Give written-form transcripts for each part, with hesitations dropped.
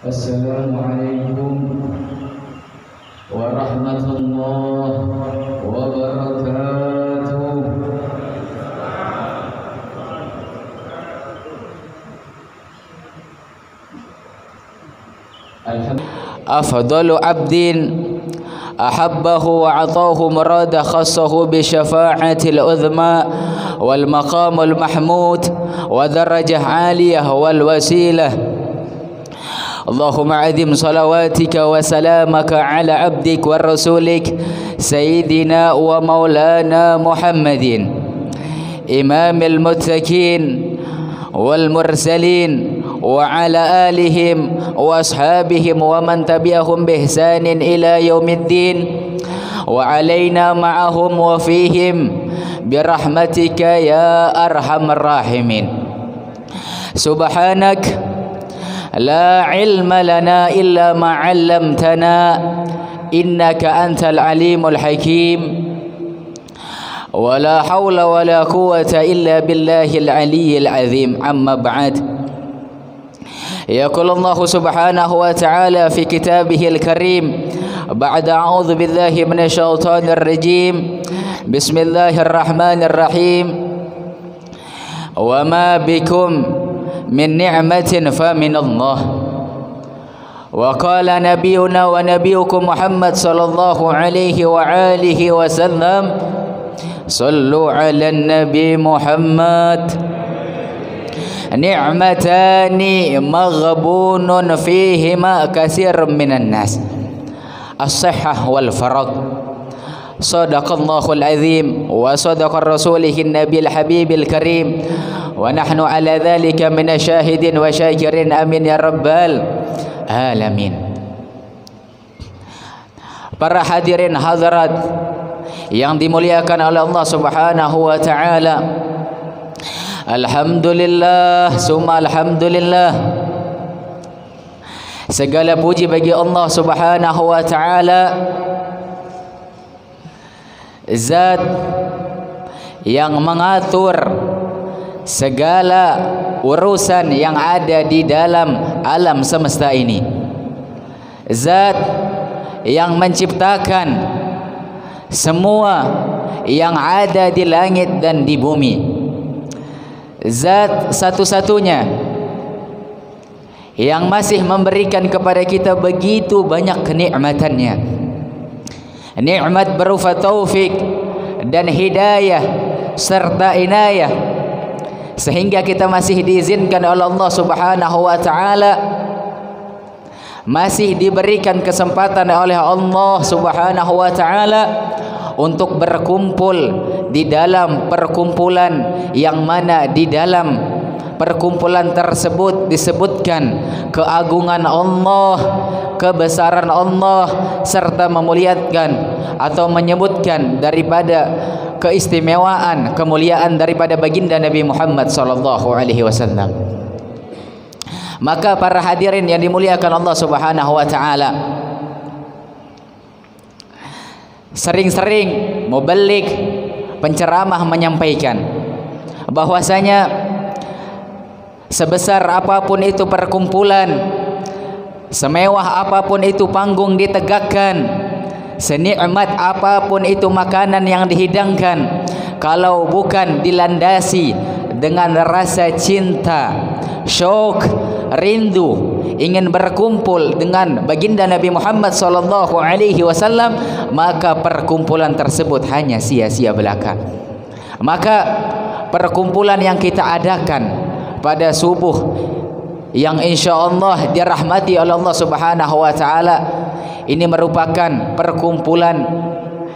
Assalamualaikum warahmatullahi wabarakatuh. Afdalu abdin ahabbahu wa atahu murada khassahu bi syafa'atil uzma wal maqamul mahmud wa darajah aliyah wal wasilah. Allahumma azim salawatika wa salamaka ala abdik wa rasulik sayyidina wa maulana Muhammadin imamil muttaqin wal mursalin wa ala alihim wa ashabihim wa man tabi'ahum bi ihsanin ila yaumiddin wa alaina ma'ahum wa fihim bi rahmatika ya arhamar rahimin. Subhanak la ilma lana illa ma 'allamtana innaka antal alimul hakim wa la hawla wa la quwwata illa billahil aliyyil azim. Amma ba'd. Yaqulu Allah subhanahu wa ta'ala fi kitabihil karim ba'da a'udzu billahi minasyaitonir rajim. Bismillahirrahmanirrahim. Wa ma bikum min ni'matin fa min Allah. Wa qala nabiyuna wa nabiyukum Muhammad sallallahu alaihi wa alihi wasallam sallu ala nabi Muhammad ni'matani maghbunun fihima katsirun minan nas as-sihhah wal farag. Sadaqallahul azim wa sadaqa rasulihin nabiyil habibil karim wa nahnu ala dhalika minasyahidin wa syakirin amin ya rabbal alamin. Para hadirin hadirat yang dimuliakan oleh Allah subhanahu wa ta'ala, alhamdulillah summa alhamdulillah, segala puji bagi Allah subhanahu wa ta'ala, zat yang mengatur segala urusan yang ada di dalam alam semesta ini, zat yang menciptakan semua yang ada di langit dan di bumi, zat satu-satunya yang masih memberikan kepada kita begitu banyak kenikmatannya. Nikmat berupa taufik dan hidayah serta inayah, sehingga kita masih diizinkan oleh Allah subhanahu wa ta'ala, masih diberikan kesempatan oleh Allah subhanahu wa ta'ala untuk berkumpul di dalam perkumpulan yang mana di dalam perkumpulan tersebut disebutkan keagungan Allah, kebesaran Allah, serta memuliakan atau menyebutkan daripada keistimewaan, kemuliaan daripada baginda Nabi Muhammad sallallahu alaihi wasallam. Maka para hadirin yang dimuliakan Allah subhanahu wa ta'ala, sering-sering mubalik, penceramah menyampaikan bahwasanya sebesar apapun itu perkumpulan, semewah apapun itu panggung ditegakkan, senikmat apapun itu makanan yang dihidangkan, kalau bukan dilandasi dengan rasa cinta, syauq, rindu, ingin berkumpul dengan baginda Nabi Muhammad sallallahu alaihi wasallam, maka perkumpulan tersebut hanya sia-sia belaka. Maka perkumpulan yang kita adakan pada subuh yang insyaallah dirahmati oleh Allah subhanahu wa ta'ala, ini merupakan perkumpulan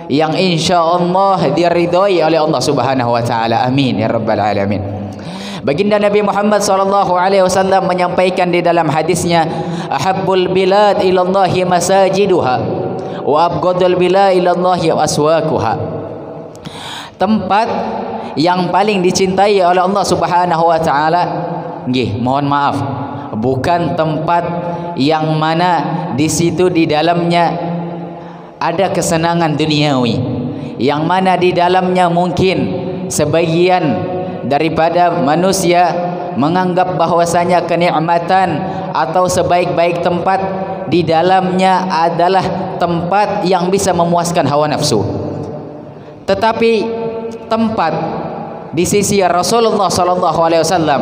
yang insyaallah diridhai oleh Allah subhanahu wa ta'ala. Amin ya rabbal alamin. Baginda Nabi Muhammad sallallahu alaihi wasallam menyampaikan di dalam hadisnya, ahabbul bilad ilallahi masajiduha wa abghadul bilad ilallahi aswaquha. Tempat yang paling dicintai oleh Allah subhanahu wa ta'ala, mohon maaf, bukan tempat yang mana di situ di dalamnya ada kesenangan duniawi, yang mana di dalamnya mungkin sebagian daripada manusia menganggap bahwasanya kenikmatan atau sebaik-baik tempat di dalamnya adalah tempat yang bisa memuaskan hawa nafsu. Tetapi tempat di sisi Rasulullah sallallahu alaihi wasallam,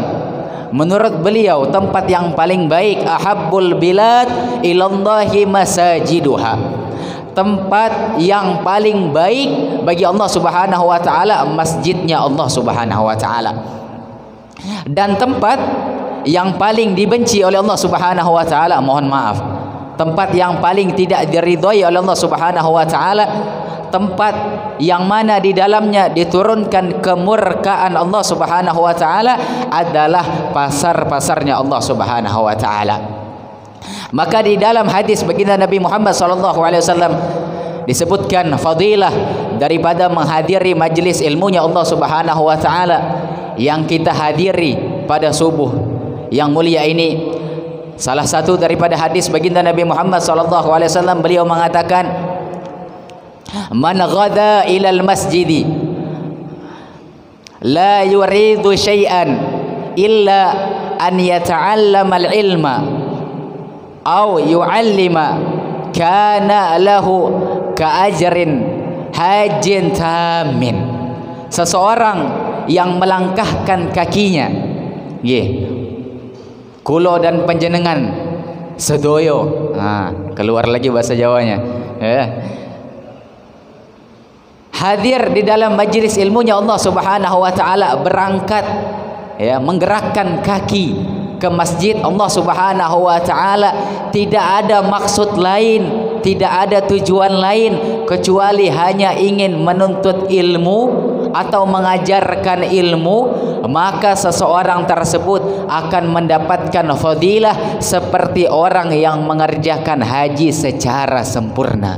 menurut beliau tempat yang paling baik, ahabbul bilad ilallahi masajiduha, tempat yang paling baik bagi Allah Subhanahu wa taala masjidnya Allah Subhanahu wa taala. Dan tempat yang paling dibenci oleh Allah Subhanahu wa taala, mohon maaf, tempat yang paling tidak diridhai oleh Allah Subhanahu wa taala, tempat yang mana di dalamnya diturunkan kemurkaan Allah Subhanahu wa taala adalah pasar-pasarnya Allah Subhanahu wa taala. Maka di dalam hadis baginda Nabi Muhammad sallallahu alaihi wasallam disebutkan fadilah daripada menghadiri majlis ilmunya Allah Subhanahu wa taala yang kita hadiri pada subuh yang mulia ini. Salah satu daripada hadis baginda Nabi Muhammad sallallahu alaihi wasallam, beliau mengatakan, man ghada ilal masjidi la yuridu syai'an illa an yata'allama al-ilma aw yu'allima kana lahu ka'ajrin hajjin tamin. Seseorang yang melangkahkan kakinya, kulo dan panjenengan sedoyo, keluar lagi bahasa Jawanya, hadir di dalam majlis ilmunya Allah Subhanahu wa taala, berangkat menggerakkan kaki ke masjid Allah Subhanahu wa taala, tidak ada maksud lain, tidak ada tujuan lain kecuali hanya ingin menuntut ilmu atau mengajarkan ilmu, maka seseorang tersebut akan mendapatkan fadilah seperti orang yang mengerjakan haji secara sempurna.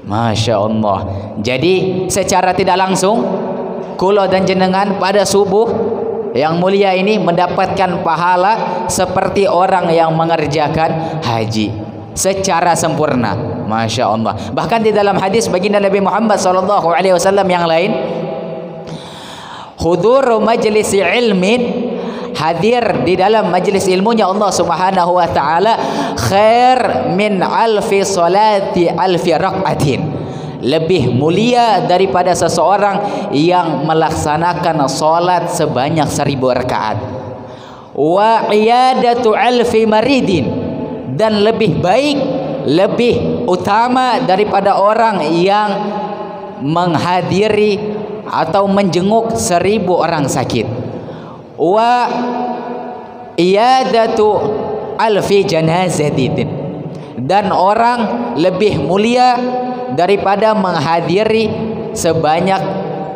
Masya Allah. Jadi secara tidak langsung kulo dan jenengan pada subuh yang mulia ini mendapatkan pahala seperti orang yang mengerjakan haji secara sempurna. Masya Allah. Bahkan di dalam hadis baginda Nabi Muhammad SAW yang lain, huduru majlis ilmin, hadir di dalam majlis ilmunya Allah Subhanahu wa taala, khair min alfi salati alfi rak'atin, lebih mulia daripada seseorang yang melaksanakan salat sebanyak 1000 rakaat. Wa iyadatu alfi maridin, dan lebih baik, lebih utama daripada orang yang menghadiri atau menjenguk 1000 orang sakit. Wa iyadatu alfi janazatin, dan orang lebih mulia daripada menghadiri sebanyak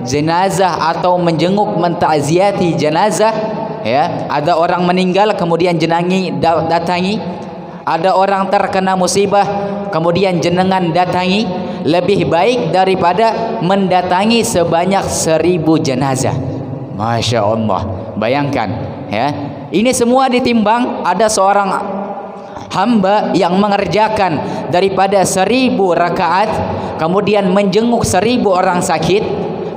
jenazah atau menjenguk, mentakziati jenazah. Ada orang meninggal kemudian jenengan datangi, ada orang terkena musibah kemudian jenengan datangi, lebih baik daripada mendatangi sebanyak 1000 jenazah. Masya Allah. Bayangkan, ini semua ditimbang, ada seorang hamba yang mengerjakan daripada 1000 rakaat, kemudian menjenguk 1000 orang sakit,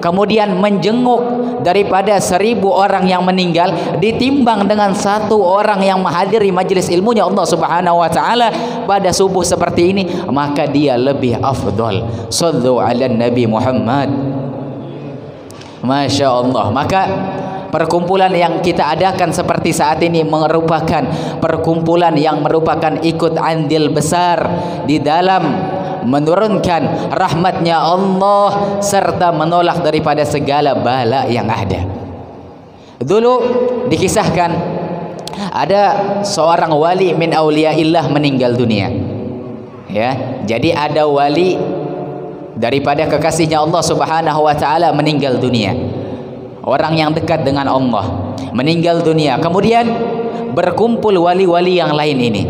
kemudian menjenguk daripada 1000 orang yang meninggal, ditimbang dengan satu orang yang menghadiri majlis ilmunya Allah Subhanahu wa taala pada subuh seperti ini, maka dia lebih afdal. Shallu ala Nabi Muhammad. Masya Allah. Maka perkumpulan yang kita adakan seperti saat ini merupakan perkumpulan yang merupakan ikut andil besar di dalam menurunkan rahmatnya Allah serta menolak daripada segala bala yang ada. Dulu dikisahkan ada seorang wali min auliyaillah meninggal dunia. Jadi ada wali daripada kekasihnya Allah Subhanahu wa taala meninggal dunia. Orang yang dekat dengan Allah meninggal dunia. Kemudian berkumpul wali-wali yang lain ini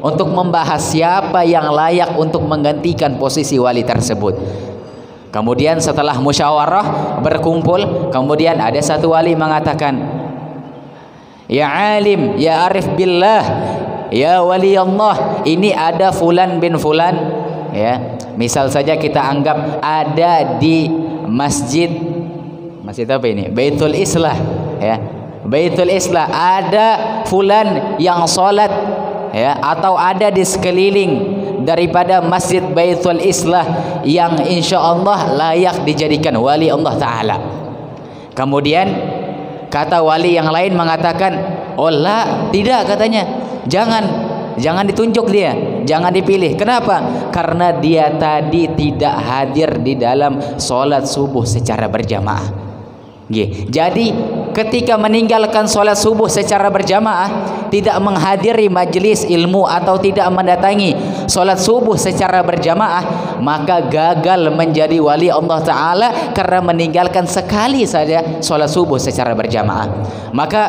untuk membahas siapa yang layak untuk menggantikan posisi wali tersebut. Kemudian setelah musyawarah berkumpul, kemudian ada satu wali mengatakan, ya alim, ya arif billah, ya wali Allah, ini ada fulan bin fulan. Misal saja kita anggap ada di masjid apa ini? Baitul Islah, Baitul Islah, ada fulan yang solat ya, atau ada di sekeliling daripada Masjid Baitul Islah yang insya Allah layak dijadikan wali Allah Ta'ala. Kemudian kata wali yang lain mengatakan, oh la, tidak, katanya, jangan ditunjuk dia, jangan dipilih. Kenapa? Karena dia tadi tidak hadir di dalam solat subuh secara berjamaah. Jadi ketika meninggalkan solat subuh secara berjamaah, tidak menghadiri majelis ilmu atau tidak mendatangi solat subuh secara berjamaah, maka gagal menjadi wali Allah Ta'ala karena meninggalkan sekali saja solat subuh secara berjamaah. Maka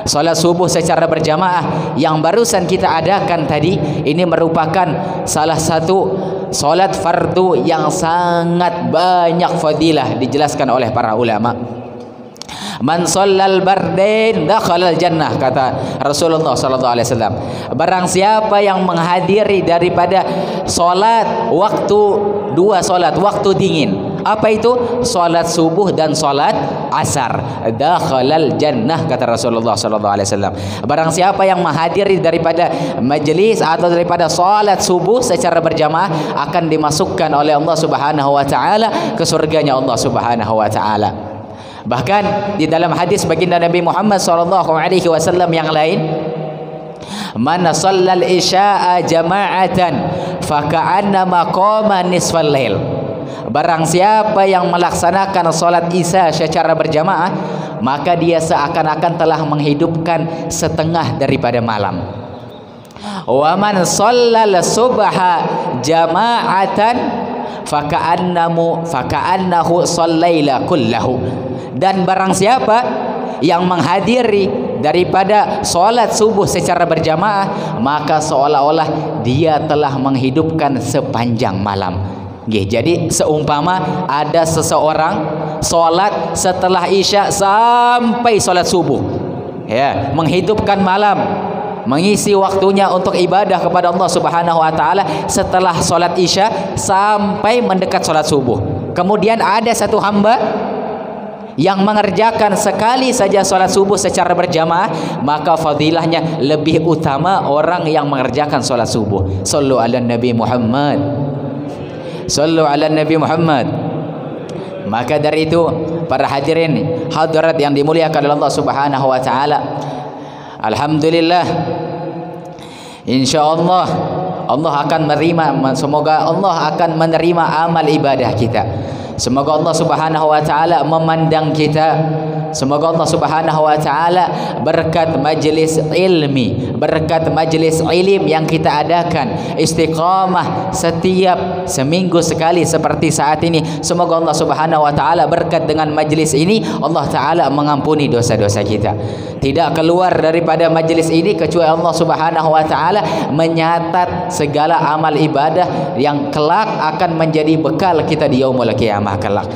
solat subuh secara berjamaah yang barusan kita adakan tadi, ini merupakan salah satu solat fardu yang sangat banyak fadilah, dijelaskan oleh para ulama. Man shallal bardain dakhalal jannah, kata Rasulullah sallallahu alaihi wasallam. Barang siapa yang menghadiri daripada solat waktu, dua solat waktu dingin, apa itu? Solat subuh dan solat asar, dakhalal jannah, kata Rasulullah sallallahu alaihi wasallam. Barang siapa yang menghadiri daripada majelis atau daripada solat subuh secara berjamaah, akan dimasukkan oleh Allah Subhanahu wa taala ke surganya Allah Subhanahu wa taala. Bahkan di dalam hadis baginda Nabi Muhammad SAW yang lain, man shallal isya'a jama'atan faka'annama qama nisfal lail. Barang siapa yang melaksanakan salat isya secara berjamaah, maka dia seakan-akan telah menghidupkan setengah daripada malam. Wa man shallal subha jama'atan faka'annahu shallaila kullahu. Dan barang siapa yang menghadiri daripada solat subuh secara berjamaah, maka seolah-olah dia telah menghidupkan sepanjang malam. Jadi seumpama ada seseorang solat setelah isya sampai solat subuh, ya, menghidupkan malam, mengisi waktunya untuk ibadah kepada Allah Subhanahu wa taala setelah solat isya sampai mendekat solat subuh. Kemudian ada satu hamba yang mengerjakan sekali saja solat subuh secara berjamaah, maka fadilahnya lebih utama orang yang mengerjakan solat subuh. Sallu ala Nabi Muhammad, sallu ala Nabi Muhammad. Maka dari itu, para hadirin hadirat yang dimuliakan oleh Allah Subhanahu wa taala, alhamdulillah, insyaallah Allah akan menerima, semoga Allah akan menerima amal ibadah kita. Semoga Allah Subhanahu wa taala memandang kita. Semoga Allah Subhanahu wa taala berkat majlis ilmi, berkat majlis ilim yang kita adakan, istiqamah setiap seminggu sekali seperti saat ini. Semoga Allah Subhanahu wa taala berkat dengan majlis ini, Allah taala mengampuni dosa-dosa kita. Tidak keluar daripada majlis ini kecuali Allah Subhanahu wa taala menyatat segala amal ibadah yang kelak akan menjadi bekal kita di yaumul qiyamah kelak.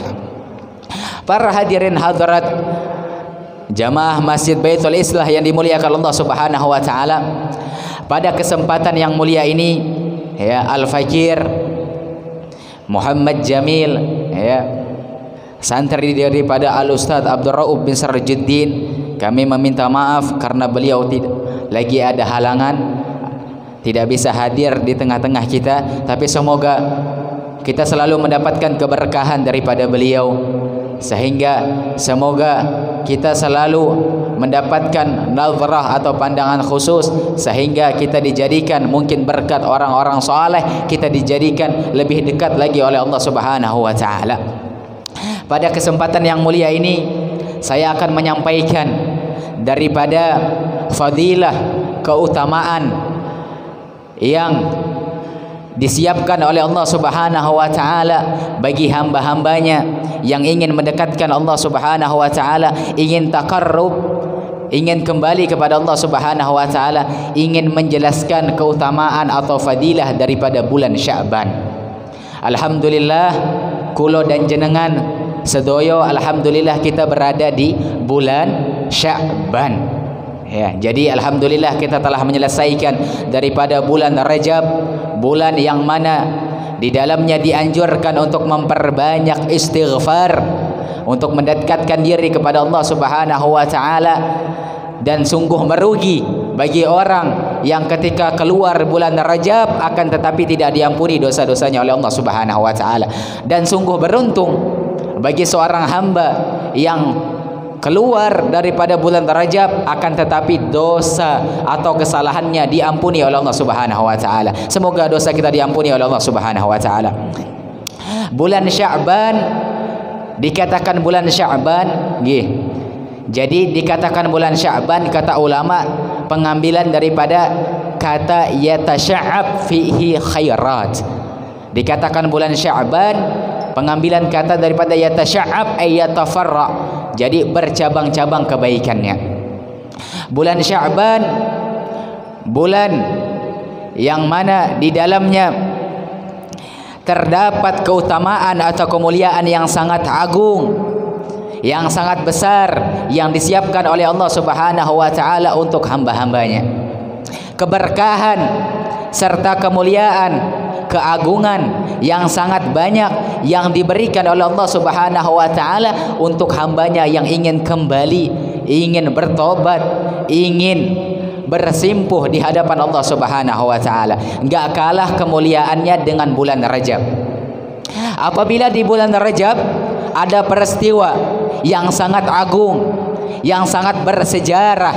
Para hadirin hadirat jamaah Masjid Baitul Islah yang dimuliakan Allah Subhanahu wa taala, pada kesempatan yang mulia ini, ya, Al-Fakir Muhammad Jamil, ya, santri daripada Al-Ustaz Abdul Rauf bin Sarjuddin, kami meminta maaf karena beliau lagi ada halangan, tidak bisa hadir di tengah-tengah kita, tapi semoga kita selalu mendapatkan keberkahan daripada beliau, sehingga semoga kita selalu mendapatkan nazarah atau pandangan khusus, sehingga kita dijadikan mungkin berkat orang-orang saleh, kita dijadikan lebih dekat lagi oleh Allah Subhanahu wa taala. Pada kesempatan yang mulia ini, saya akan menyampaikan daripada fadilah, keutamaan yang disiapkan oleh Allah Subhanahu wa taala bagi hamba-hambanya yang ingin mendekatkan Allah Subhanahu wa taala, ingin taqarrub, ingin kembali kepada Allah Subhanahu wa taala, ingin menjelaskan keutamaan atau fadilah daripada bulan Sya'ban. Alhamdulillah, kula dan jenengan sedoyo, alhamdulillah kita berada di bulan Sya'ban. Ya, jadi alhamdulillah kita telah menyelesaikan daripada bulan Rajab, bulan yang mana di dalamnya dianjurkan untuk memperbanyak istighfar, untuk mendekatkan diri kepada Allah Subhanahu wa taala. Dan sungguh merugi bagi orang yang ketika keluar bulan Rajab akan tetapi tidak diampuni dosa-dosanya oleh Allah Subhanahu wa taala. Dan sungguh beruntung bagi seorang hamba yang keluar daripada bulan Rajab akan tetapi dosa atau kesalahannya diampuni oleh Allah Subhanahu wa taala. Semoga dosa kita diampuni oleh Allah Subhanahu wa taala. Bulan Sya'ban dikatakan bulan Sya'ban nggih. Jadi dikatakan bulan Sya'ban, kata ulama, pengambilan daripada kata yatasya'ab fihi khairat. Dikatakan bulan Sya'ban, pengambilan kata daripada yatasya'ab ay yatafarra. Jadi bercabang-cabang kebaikannya. Bulan Sya'ban, bulan yang mana di dalamnya terdapat keutamaan atau kemuliaan yang sangat agung, yang sangat besar, yang disiapkan oleh Allah Subhanahu wa taala untuk hamba-hambanya. Keberkahan serta kemuliaan, keagungan yang sangat banyak yang diberikan oleh Allah Subhanahu wa taala untuk hambanya yang ingin kembali, ingin bertobat, ingin bersimpuh di hadapan Allah Subhanahu wa taala. Enggak kalah kemuliaannya dengan bulan Rajab. Apabila di bulan Rajab ada peristiwa yang sangat agung, yang sangat bersejarah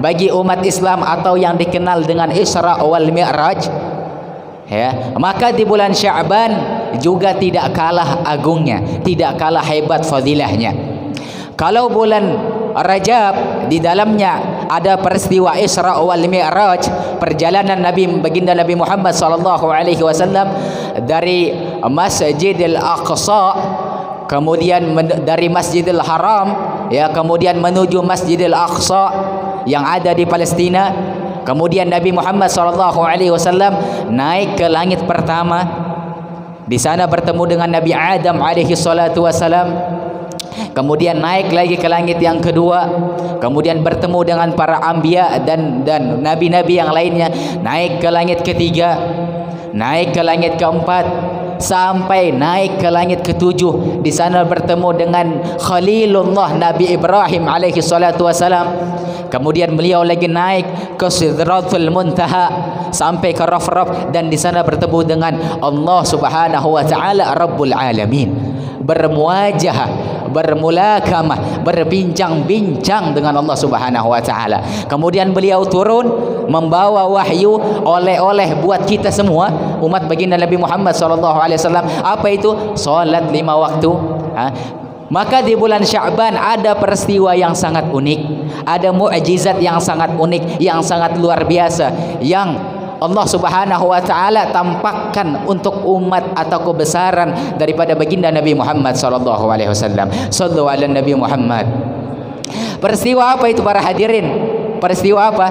bagi umat Islam atau yang dikenal dengan Isra wal Mi'raj, ya, maka di bulan Sya'ban juga tidak kalah agungnya, tidak kalah hebat fadilahnya. Kalau bulan Rajab di dalamnya ada peristiwa Isra wal Mi'raj, perjalanan Nabi baginda Nabi Muhammad sallallahu alaihi wasallam dari Masjidil Aqsa, kemudian dari Masjidil Haram, ya, kemudian menuju Masjidil Aqsa yang ada di Palestina. Kemudian Nabi Muhammad SAW naik ke langit pertama. Di sana bertemu dengan Nabi Adam alaihi salatu wasalam. Kemudian naik lagi ke langit yang kedua. Kemudian bertemu dengan para anbiya dan nabi-nabi yang lainnya. Naik ke langit ketiga, naik ke langit keempat, sampai naik ke langit ketujuh. Di sana bertemu dengan Khalilullah Nabi Ibrahim alaihi salatu wasalam. Kemudian beliau lagi naik ke Sidratul Muntaha sampai ke Raf-Raf, dan di sana bertemu dengan Allah Subhanahu wa taala Rabbul Alamin. Bermuajah, bermulakamah, berbincang-bincang dengan Allah Subhanahu wa taala. Kemudian beliau turun membawa wahyu oleh-oleh buat kita semua umat baginda Nabi Muhammad sallallahu alaihi wasallam. Apa itu? Salat 5 waktu. Maka di bulan Sya'ban ada peristiwa yang sangat unik, ada mukjizat yang sangat unik, yang sangat luar biasa, yang Allah Subhanahu wa taala tampakkan untuk umat atau kebesaran daripada baginda Nabi Muhammad sallallahu alaihi wasallam. Sallu ala Nabi Muhammad. Peristiwa apa itu para hadirin? Peristiwa apa?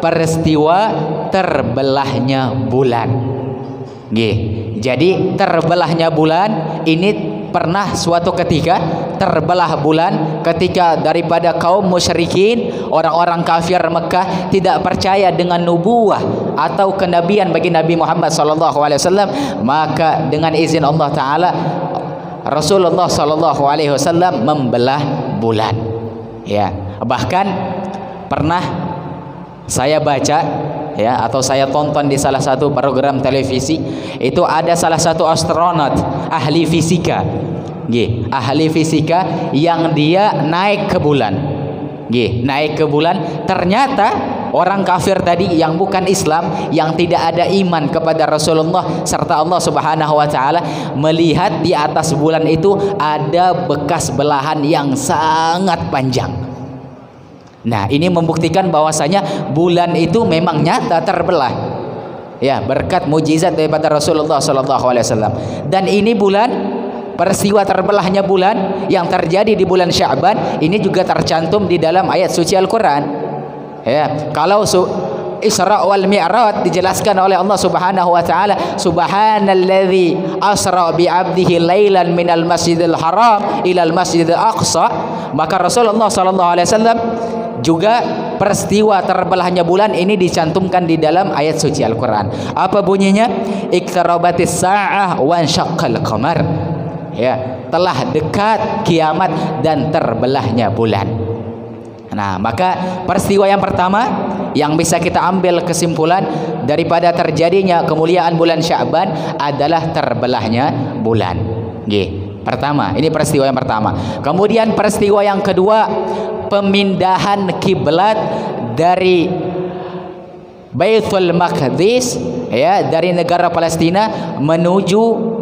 Peristiwa terbelahnya bulan. Nggih. Jadi terbelahnya bulan ini pernah suatu ketika terbelah bulan ketika daripada kaum musyrikin, orang-orang kafir Mekah tidak percaya dengan nubuwah atau kenabian bagi Nabi Muhammad sallallahu alaihi wasallam. Maka dengan izin Allah taala Rasulullah sallallahu alaihi wasallam membelah bulan. Ya, bahkan pernah saya baca, ya, atau saya tonton di salah satu program televisi, itu ada salah satu astronot ahli fisika, ahli fisika yang dia naik ke bulan, naik ke bulan. Ternyata orang kafir tadi yang bukan Islam, yang tidak ada iman kepada Rasulullah serta Allah Subhanahu wa taala, melihat di atas bulan itu ada bekas belahan yang sangat panjang. Nah, ini membuktikan bahwasanya bulan itu memang nyata terbelah, ya, berkat mujizat daripada Rasulullah sallallahu alaihi wasallam. Dan ini bulan, peristiwa terbelahnya bulan yang terjadi di bulan Sya'ban ini juga tercantum di dalam ayat suci Al-Qur'an. Ya, kalau Isra wal Mi'raj dijelaskan oleh Allah Subhanahu wa taala, subhanalladzi asra bi 'abdihi lailan minal masjidil haram ilal masjidil aqsa. Maka Rasulullah sallallahu alaihi wasallam juga peristiwa terbelahnya bulan ini dicantumkan di dalam ayat suci Al-Qur'an. Apa bunyinya? Iqtarabatis sa'ah wa ansyaqqal qamar. ya, telah dekat kiamat dan terbelahnya bulan. Nah, maka peristiwa yang pertama yang bisa kita ambil kesimpulan daripada terjadinya kemuliaan bulan Sya'ban adalah terbelahnya bulan. Nggih. Pertama, ini peristiwa yang pertama. Kemudian peristiwa yang kedua, pemindahan kiblat dari Baitul Maqdis, ya, dari negara Palestina menuju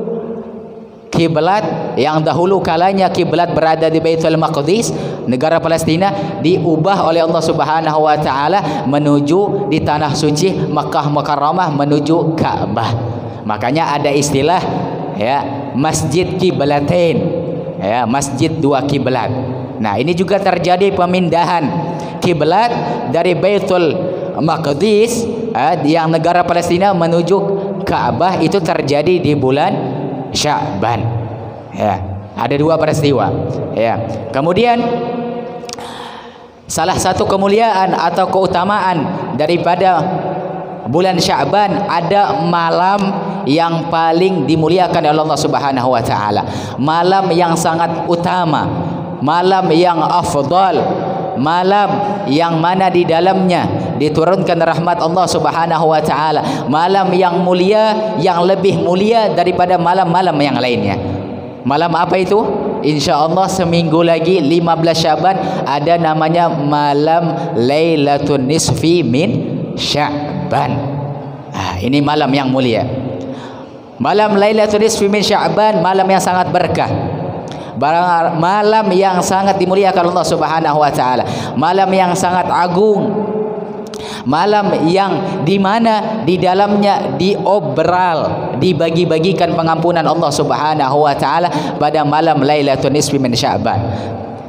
kiblat yang dahulu kalanya kiblat berada di Baitul Maqdis, negara Palestina, diubah oleh Allah Subhanahu wa taala menuju di tanah suci Makkah Mukarramah, menuju Ka'bah. Makanya ada istilah, ya, Masjid Kiblatain, ya, masjid dua kiblat. Nah, ini juga terjadi pemindahan kiblat dari Baitul Maqdis, yang negara Palestina, menuju Ka'bah. Itu terjadi di bulan Sya'ban. Ya, ada dua peristiwa. Ya. Kemudian salah satu kemuliaan atau keutamaan daripada bulan Sya'ban, ada malam yang paling dimuliakan oleh Allah Subhanahu wa taala. Malam yang sangat utama, malam yang afdal, malam yang mana di dalamnya diturunkan rahmat Allah Subhanahu wa taala, malam yang mulia, yang lebih mulia daripada malam-malam yang lainnya. Malam apa itu? Insyaallah seminggu lagi 15 Sya'ban ada namanya malam Lailatul Nisfi min Sya'ban. Ini malam yang mulia. Malam Lailatul Nisfi min Sya'ban, malam yang sangat berkah. Malam yang sangat dimuliakan Allah Subhanahu wa taala, malam yang sangat agung, malam yang dimana di dalamnya diobral, dibagi-bagikan pengampunan Allah Subhanahu wa taala pada malam Lailatul Nisfi min Sya'ban.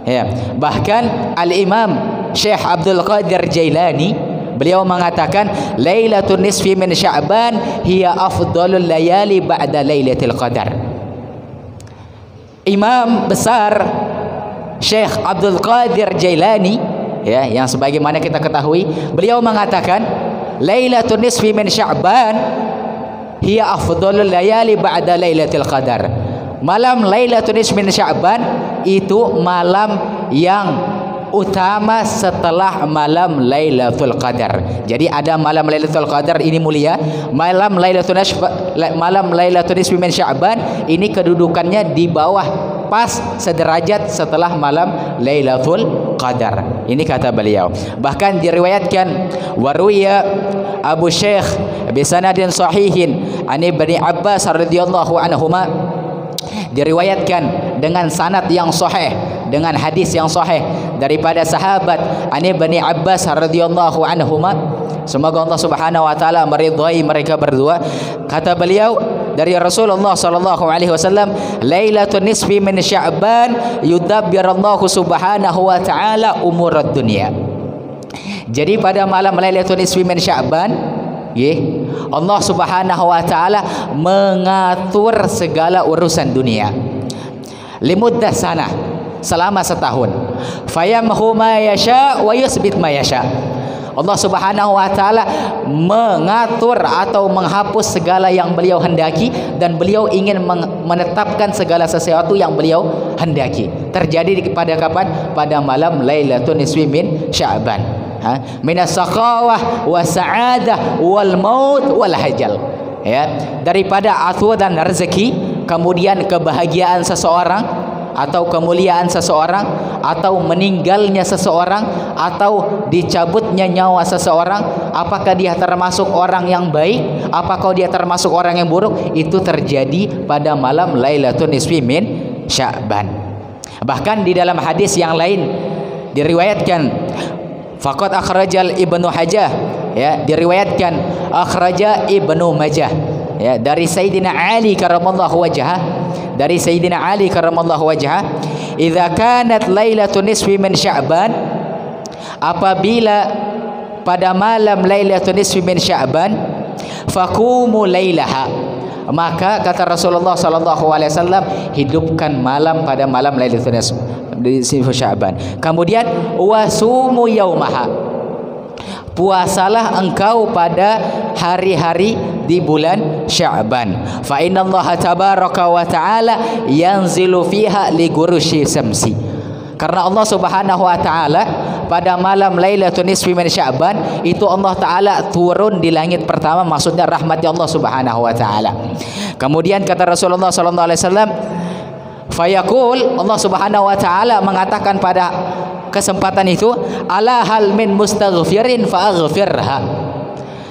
Ya, bahkan Al-Imam Syekh Abdul Qadir Jailani, beliau mengatakan Lailatul Nisfi min Sya'ban hiya afdalul layali ba'da Lailatul Qadar. Imam besar Syekh Abdul Qadir Jailani, ya, yang sebagaimana kita ketahui, beliau mengatakan Lailatul Nisfi min Sya'ban hiya afdalul layali ba'da Lailatul Qadar. Malam Lailatul Nisfi min Sya'ban itu malam yang utama setelah malam Lailatul Qadar. Jadi ada malam Lailatul Qadar, ini mulia. Malam Lailatul Nisfi min Sya'ban ini kedudukannya di bawah, pas sederajat setelah malam Lailatul Qadar. Ini kata beliau. Bahkan diriwayatkan waruya Abu Syekh bisanadin sahihin an Ibni Abbas radhiyallahu anhuma, diriwayatkan dengan sanad yang sahih, dengan hadis yang sahih daripada sahabat an Ibni Abbas radhiyallahu anhuma, semoga Allah Subhanahu wa taala meridhai mereka berdua. Kata beliau dari Rasulullah sallallahu alaihi wasallam, Lailatul Nisfi min Sya'ban yudabbirallahu Subhanahu wa taala umurad dunya. Jadi pada malam Lailatul Nisfi min Sya'ban, Allah Subhanahu wa taala mengatur segala urusan dunia. Limuddah sana, selama setahun. Fayamhu ma yasha wa yusbit ma yasha. Allah Subhanahu wa taala mengatur atau menghapus segala yang beliau hendaki, dan beliau ingin menetapkan segala sesuatu yang beliau hendaki. Terjadi pada kapan? Pada malam Lailatul Nisfi min Sya'ban. Minas saqawah wa sa'adah wal maut wal hajal. Ya, daripada atur dan rezeki, kemudian kebahagiaan seseorang, atau kemuliaan seseorang, atau meninggalnya seseorang, atau dicabutnya nyawa seseorang. Apakah dia termasuk orang yang baik, apakah dia termasuk orang yang buruk, itu terjadi pada malam Lailatul Nisfi min Sya'ban. Bahkan di dalam hadis yang lain diriwayatkan, faqad akhrajal Ibnu Hajah, ya, diriwayatkan akhraja Ibnu Majah, ya, dari Sayyidina Ali karramallahu wajhah, dari Sayyidina Ali karramallahu wajhah, idza kanat Lailatul Nisfi min Sya'ban, apabila pada malam Lailatul Nisfi min Sya'ban, faqumu lailaha, maka kata Rasulullah sallallahu alaihi wasallam, hidupkan malam pada malam Lailatul Nisfi Sya'ban. Kemudian wasumu yaumaha, puasalah engkau pada hari-hari di bulan Sya'ban. Fa innallaha tabaraka wa ta'ala yanzilu fiha li gurushi samsi. Karena Allah Subhanahu wa taala pada malam Lailatul Nisfi min Sya'ban itu Allah taala turun di langit pertama, maksudnya rahmat Allah Subhanahu wa taala. Kemudian kata Rasulullah sallallahu alaihi wasallam, fayaqul, Allah Subhanahu wa taala mengatakan pada kesempatan itu, ala hal min mustaghfirin faaghfirha.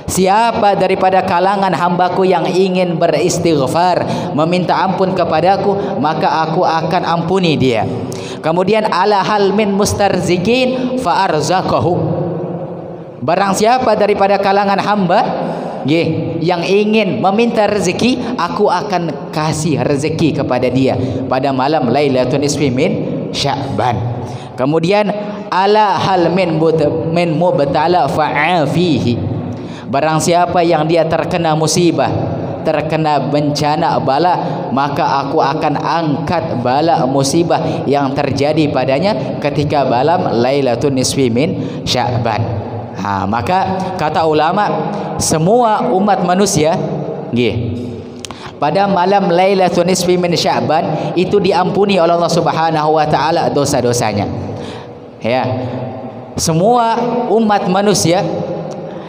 Siapa daripada kalangan hambaku yang ingin beristighfar, meminta ampun kepadaku, maka aku akan ampuni dia. Kemudian ala hal min mustarzikin faarzaqahu. Barang siapa daripada kalangan hamba yang ingin meminta rezeki, aku akan kasih rezeki kepada dia pada malam Lailatul Nisfi min Sya'ban. Kemudian ala hal min mubtala fa'afihi. Barang siapa yang dia terkena musibah, terkena bencana bala, maka aku akan angkat bala musibah yang terjadi padanya ketika malam Lailatul Nisfi min Sya'ban. Maka kata ulama, semua umat manusia pada malam Lailatul Nisfi min Sya'ban itu diampuni oleh Allah Subhanahu wa taala dosa-dosanya. Ya. Semua umat manusia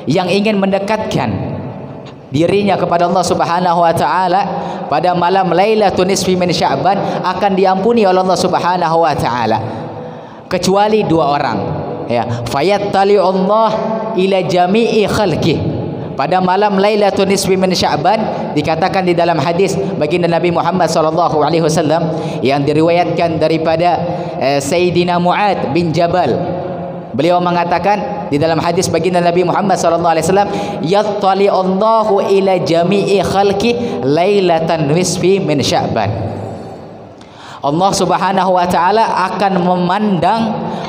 yang ingin mendekatkan dirinya kepada Allah Subhanahu wa taala pada malam Lailatul Nisfi min Sya'ban akan diampuni oleh Allah Subhanahu wa taala, kecuali dua orang. Ya, fayattali'u Allah ila jami'i khalqih. Pada malam Lailatul Nisfi min Sya'ban dikatakan di dalam hadis baginda Nabi Muhammad sallallahu alaihi wasallam yang diriwayatkan daripada Sayyidina Mu'ad bin Jabal. Beliau mengatakan di dalam hadis baginda Nabi Muhammad sallallahu alaihi wasallam, yattali'u Allahu ila jami'i khalqi lailatan nisfi min Sya'ban. Allah Subhanahu wa taala akan memandang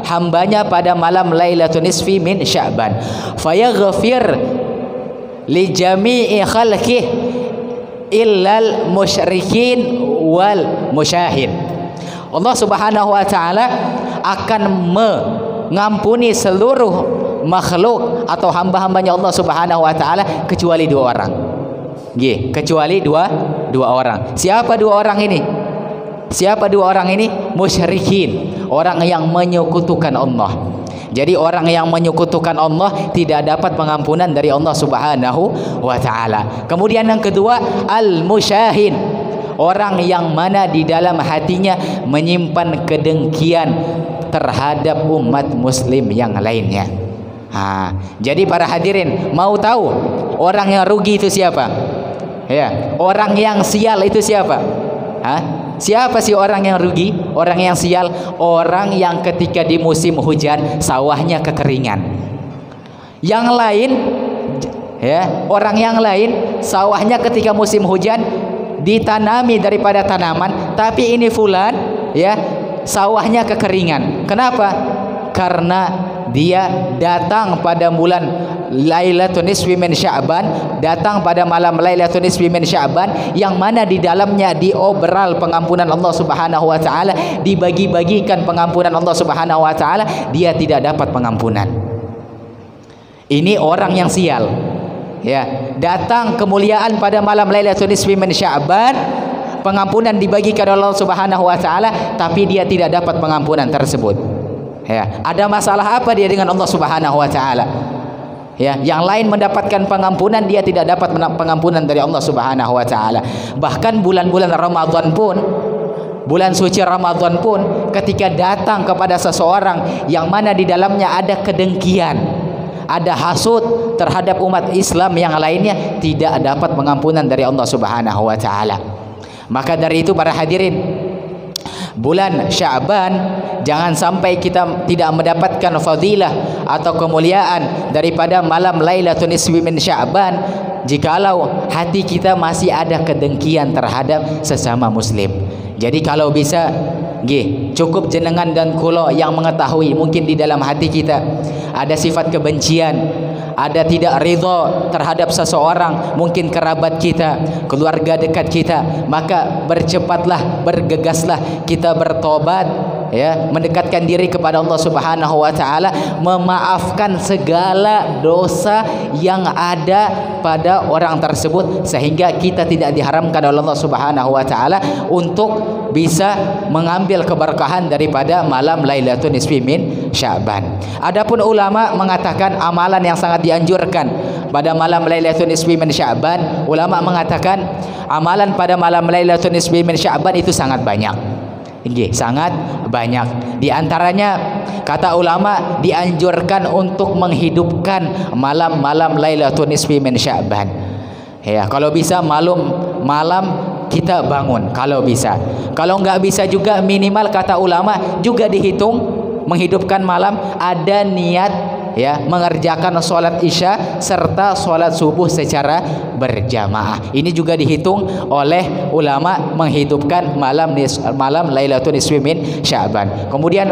hambanya pada malam Lailatul Nisfi min Sya'ban. Fayaghfir li jami'i khalqih illal musyrikin wal musyahid. Allah Subhanahu wa taala akan mengampuni seluruh makhluk atau hamba-hambanya Allah Subhanahu wa taala kecuali dua orang. Kecuali dua orang. Siapa dua orang ini? Siapa dua orang ini? Musyrikin, orang yang menyekutukan Allah. Jadi orang yang menyekutukan Allah tidak dapat pengampunan dari Allah Subhanahu wa taala. Kemudian yang kedua, al-musyahin, orang yang mana di dalam hatinya menyimpan kedengkian terhadap umat muslim yang lainnya. Jadi para hadirin, mau tahu orang yang rugi itu siapa? Ya, orang yang sial itu siapa? Siapa sih orang yang rugi? Orang yang sial, orang yang ketika di musim hujan sawahnya kekeringan. Yang lain, ya, orang yang lain sawahnya ketika musim hujan ditanami daripada tanaman, tapi ini fulan, ya, sawahnya kekeringan. Kenapa? Karena dia datang pada bulan Lailatul Nisfi min Sya'ban, datang pada malam Lailatul Nisfi min Sya'ban yang mana di dalamnya diobral pengampunan Allah Subhanahu wa taala, dibagi-bagikan pengampunan Allah Subhanahu wa taala, dia tidak dapat pengampunan. Ini orang yang sial. Ya, datang kemuliaan pada malam Lailatul Nisfi min Sya'ban, pengampunan dibagikan oleh Allah Subhanahu wa taala, tapi dia tidak dapat pengampunan tersebut. Ya, ada masalah apa dia dengan Allah Subhanahu wa taala? Ya, yang lain mendapatkan pengampunan, dia tidak dapat pengampunan dari Allah Subhanahu wa taala. Bahkan bulan-bulan Ramadan pun, bulan suci Ramadan pun, ketika datang kepada seseorang yang mana di dalamnya ada kedengkian, ada hasud terhadap umat Islam yang lainnya, tidak dapat pengampunan dari Allah Subhanahu wa taala. Maka dari itu para hadirin, bulan Sya'ban jangan sampai kita tidak mendapatkan fadilah atau kemuliaan daripada malam Lailatul Nisfi min Sya'ban jikalau hati kita masih ada kedengkian terhadap sesama muslim. Jadi kalau bisa cukup jenengan dan kula yang mengetahui, mungkin di dalam hati kita ada sifat kebencian, ada tidak ridha terhadap seseorang, mungkin kerabat kita, keluarga dekat kita, maka bercepatlah, bergegaslah kita bertobat ya, mendekatkan diri kepada Allah Subhanahu wa taala, memaafkan segala dosa yang ada pada orang tersebut, sehingga kita tidak diharamkan oleh Allah Subhanahu wa taala untuk bisa mengambil keberkahan daripada malam Lailatul Nisfi min Sya'ban. Adapun ulama mengatakan amalan yang sangat dianjurkan pada malam Lailatul Nisfi min Sya'ban, ulama mengatakan amalan pada malam Lailatul Nisfi min Sya'ban itu sangat banyak. Sangat banyak. Di antaranya kata ulama dianjurkan untuk menghidupkan malam-malam Lailatul Nisfi min Sya'ban. Ya, kalau bisa malam kita bangun kalau bisa. Kalau enggak bisa juga minimal kata ulama juga dihitung menghidupkan malam ada niat ya mengerjakan sholat isya serta sholat subuh secara berjamaah. Ini juga dihitung oleh ulama menghidupkan malam Lailatul Nisfi min Sya'ban. Kemudian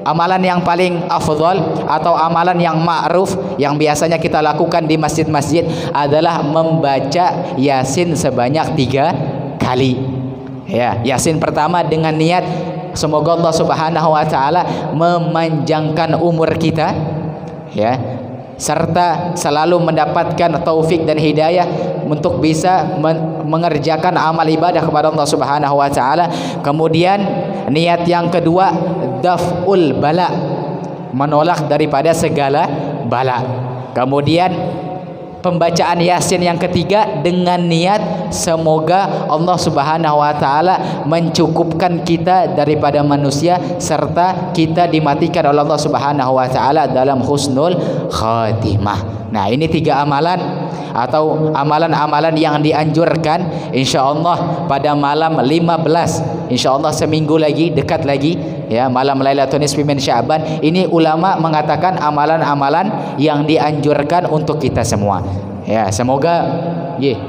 amalan yang paling afdal atau amalan yang ma'ruf yang biasanya kita lakukan di masjid-masjid adalah membaca Yasin sebanyak 3 kali. Ya, Yasin pertama dengan niat semoga Allah Subhanahu wa taala memanjangkan umur kita, ya, serta selalu mendapatkan taufik dan hidayah untuk bisa mengerjakan amal ibadah kepada Allah Subhanahu wa taala. Kemudian niat yang kedua daf'ul bala, menolak daripada segala bala. Kemudian pembacaan Yasin yang ketiga dengan niat semoga Allah Subhanahu wa taala mencukupkan kita daripada manusia serta kita dimatikan oleh Allah Subhanahu wa taala dalam husnul khatimah. Nah, ini 3 amalan atau amalan-amalan yang dianjurkan insyaallah pada malam 15, insyaallah seminggu lagi, dekat lagi ya, malam Lailatul Nisfi min Sya'ban. Ini ulama mengatakan amalan-amalan yang dianjurkan untuk kita semua. Ya, semoga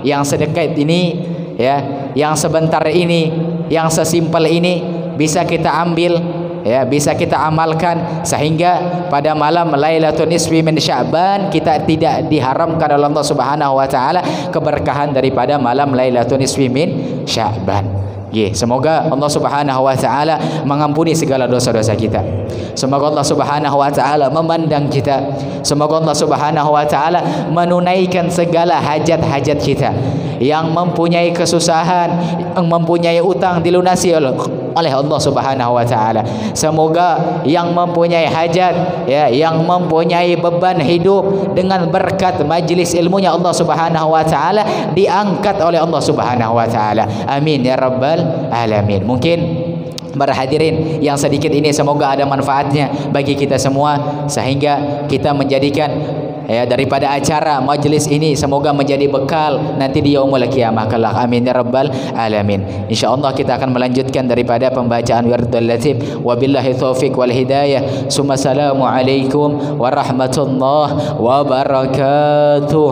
yang sedekat ini ya, yang sebentar ini, yang sesimpel ini bisa kita ambil ya, bisa kita amalkan sehingga pada malam Lailatul Nisfi min Sya'ban kita tidak diharamkan oleh Allah Subhanahu wa taala keberkahan daripada malam Lailatul Nisfi min Sya'ban. Semoga Allah Subhanahu wa taala mengampuni segala dosa-dosa kita. Semoga Allah Subhanahu wa taala memandang kita. Semoga Allah Subhanahu wa taala menunaikan segala hajat-hajat kita. Yang mempunyai kesusahan, yang mempunyai utang dilunasi oleh Allah Subhanahu wa taala. Semoga yang mempunyai hajat ya, yang mempunyai beban hidup dengan berkat majlis ilmunya Allah Subhanahu wa taala diangkat oleh Allah Subhanahu wa taala. Amin ya rabbal alamin. Mungkin para hadirin yang sedikit ini semoga ada manfaatnya bagi kita semua sehingga kita menjadikan ya daripada acara majlis ini semoga menjadi bekal nanti di yaumul qiyamah kelak. Amin ya rabbal alamin. Insyaallah kita akan melanjutkan daripada pembacaan wirdul latif. Wabillahi taufik wal hidayah. Assalamu alaikum warahmatullahi wabarakatuh.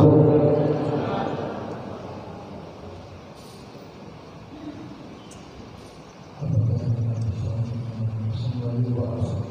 Wa